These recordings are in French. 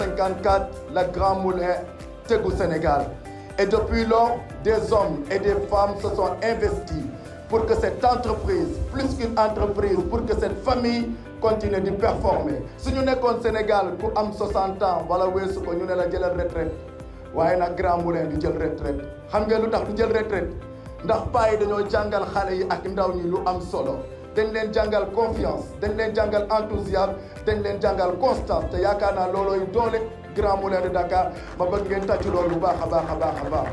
1954, le Grand Moulin Tegou Sénégal. Et depuis lors, des hommes et des femmes se sont investis pour que cette entreprise, plus qu'une entreprise, pour que cette famille continue de performer. Si nous sommes au Sénégal, nous avons 60 ans, voilà où est-ce que nous avons la retraite. waaye nag Grand Moulin di jël retraite xam ngeen lu tax du jël retraite ndax paa yi dañoo jàngal xale yi ak ndaw ñi lu am solo dañ leen jàngal confiance dañ leen jàngal enthousiasme dañ leen jàngal constance te yaakaar naa loolooy doole Grand Moulin de Dakar ma bëgg ngeen tàcc loolu bu baax a baax a baax a baax.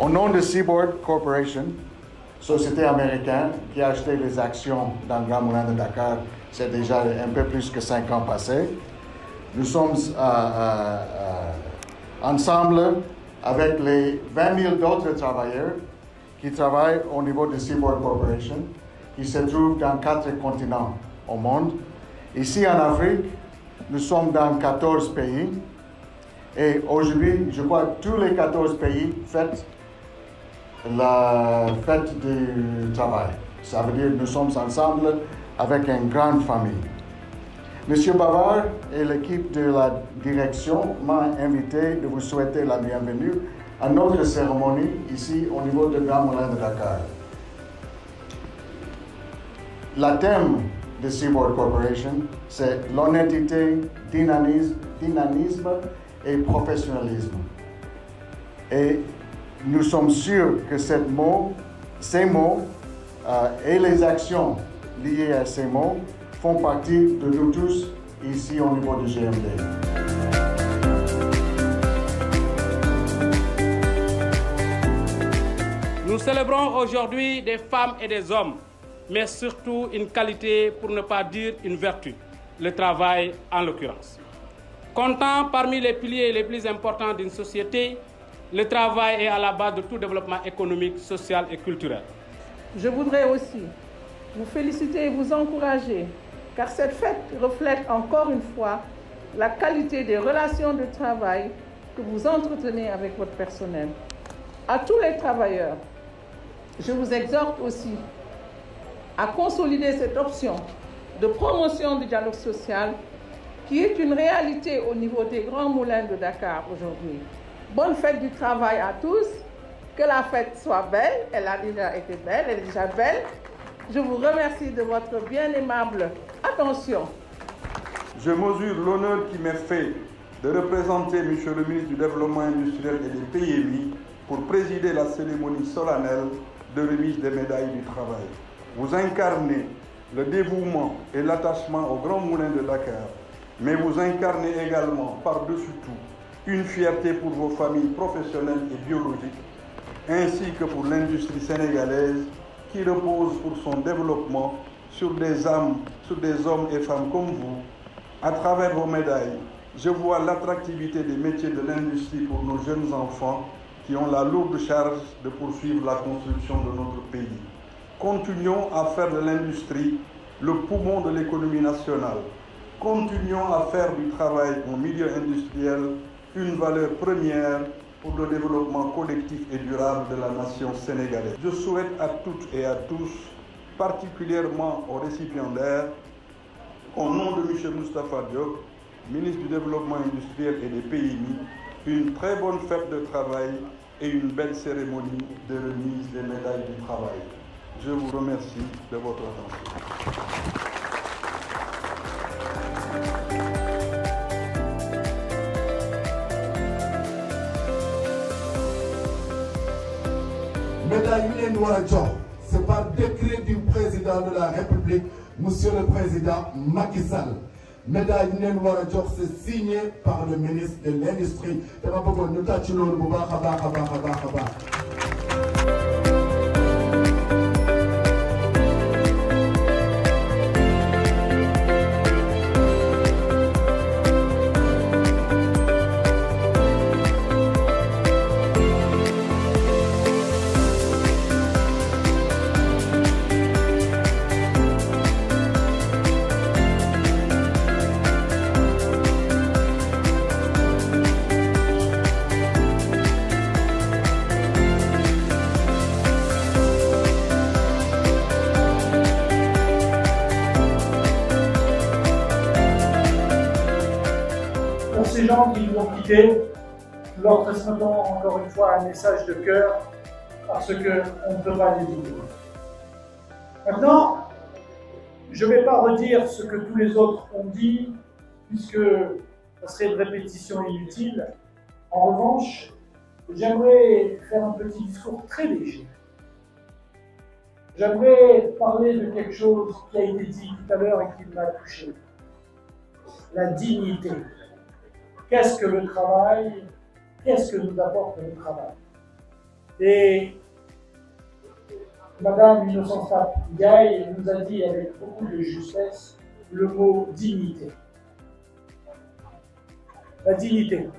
Au nom de Seaboard Corporation, société américaine qui a acheté les actions dans Grand Moulin de Dakar, c'est déjà un peu plus que 5 ans passés. Nous sommes ensemble avec les 20 000 d'autres travailleurs qui travaillent au niveau de Seaboard Corporation, qui se trouvent dans 4 continents au monde. Ici en Afrique, nous sommes dans 14 pays. Et aujourd'hui, je crois que tous les 14 pays fêtent la fête du travail. Ça veut dire que nous sommes ensemble avec une grande famille. Monsieur Bavard et l'équipe de la direction m'ont invité de vous souhaiter la bienvenue à notre cérémonie ici au niveau de Grand Moulin de Dakar. Le thème de Seaboard Corporation, c'est l'honnêteté, dynamisme et professionnalisme. Et nous sommes sûrs que ces mots et les actions liées à ces mots font partie de nous tous ici au niveau du GMD. Nous célébrons aujourd'hui des femmes et des hommes, mais surtout une qualité, pour ne pas dire une vertu, le travail en l'occurrence. Comptant parmi les piliers les plus importants d'une société, le travail est à la base de tout développement économique, social et culturel. Je voudrais aussi vous féliciter et vous encourager, car cette fête reflète encore une fois la qualité des relations de travail que vous entretenez avec votre personnel. À tous les travailleurs, je vous exhorte aussi à consolider cette option de promotion du dialogue social qui est une réalité au niveau des Grands Moulins de Dakar aujourd'hui. Bonne fête du travail à tous, que la fête soit belle, elle a déjà été belle, elle est déjà belle. Je vous remercie de votre bien aimable attention. Je mesure l'honneur qui m'est fait de représenter Monsieur le ministre du Développement industriel et des PMI pour présider la cérémonie solennelle de remise des médailles du travail. Vous incarnez le dévouement et l'attachement au Grand Moulin de Dakar, mais vous incarnez également, par-dessus tout, une fierté pour vos familles professionnelles et biologiques, ainsi que pour l'industrie sénégalaise qui repose pour son développement sur des hommes et femmes comme vous. À travers vos médailles, je vois l'attractivité des métiers de l'industrie pour nos jeunes enfants qui ont la lourde charge de poursuivre la construction de notre pays. Continuons à faire de l'industrie le poumon de l'économie nationale. Continuons à faire du travail en milieu industriel une valeur première pour le développement collectif et durable de la nation sénégalaise. Je souhaite à toutes et à tous, particulièrement aux récipiendaires, au nom de M. Moustapha Diop, ministre du Développement industriel et des PMI, une très bonne fête de travail et une belle cérémonie de remise des médailles du travail. Je vous remercie de votre attention. Médaille Noir-Djok, c'est par décret du président de la République, Monsieur le Président Macky Sall. Médaille Noir-Djok, c'est signé par le ministre de l'Industrie. ces gens qui nous ont quittés, nous leur transmettons encore une fois un message de cœur, parce qu'on ne peut pas les oublier. Maintenant, je ne vais pas redire ce que tous les autres ont dit, puisque ça serait une répétition inutile. En revanche, j'aimerais faire un petit discours très léger. J'aimerais parler de quelque chose qui a été dit tout à l'heure et qui m'a touché. La dignité. Qu'est-ce que le travail? Qu'est-ce que nous apporte le travail? Et Madame Innocence Ndiaye nous a dit avec beaucoup de justesse le mot dignité. La dignité.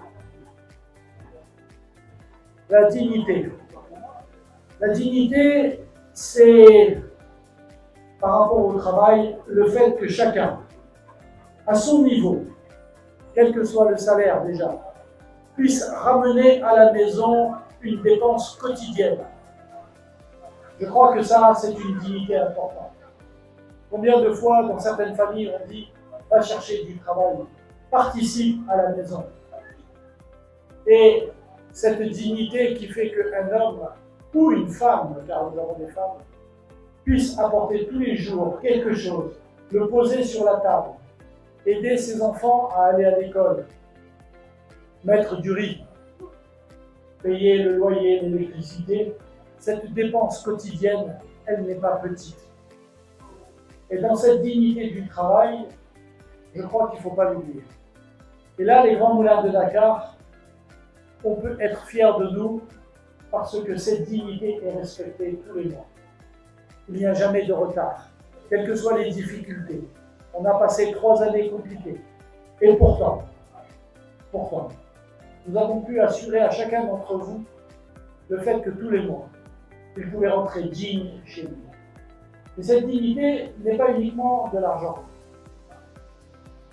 La dignité. La dignité, c'est, par rapport au travail, le fait que chacun, à son niveau, quel que soit le salaire déjà, puisse ramener à la maison une dépense quotidienne. Je crois que ça, c'est une dignité importante. Combien de fois, dans certaines familles, on dit « va chercher du travail, participe à la maison ». Et cette dignité qui fait qu'un homme ou une femme, car nous avons des femmes, puisse apporter tous les jours quelque chose, le poser sur la table, aider ses enfants à aller à l'école, mettre du riz, payer le loyer, l'électricité, cette dépense quotidienne, elle n'est pas petite. Et dans cette dignité du travail, je crois qu'il ne faut pas l'oublier. Et là, les Grands Moulins de Dakar, on peut être fiers de nous parce que cette dignité est respectée tous les mois. Il n'y a jamais de retard, quelles que soient les difficultés. On a passé 3 années compliquées. Et pourtant, nous avons pu assurer à chacun d'entre vous le fait que tous les mois, il pouvait rentrer digne chez lui. Et cette dignité n'est pas uniquement de l'argent.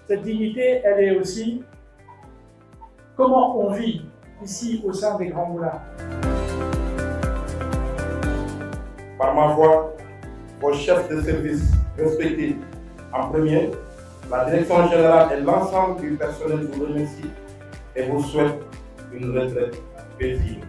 Cette dignité, elle est aussi comment on vit ici au sein des Grands Moulins. Par ma voix, vos chefs de service respectés en premier, la direction générale et l'ensemble du personnel vous remercient et vous souhaitent une retraite paisible.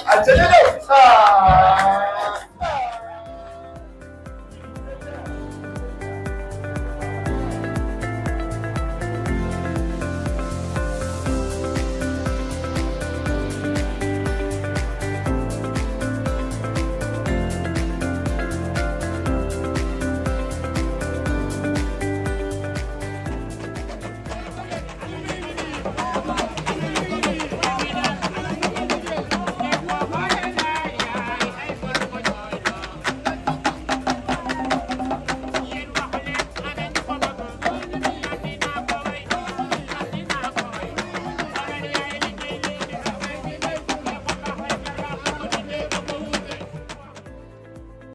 Accélérez!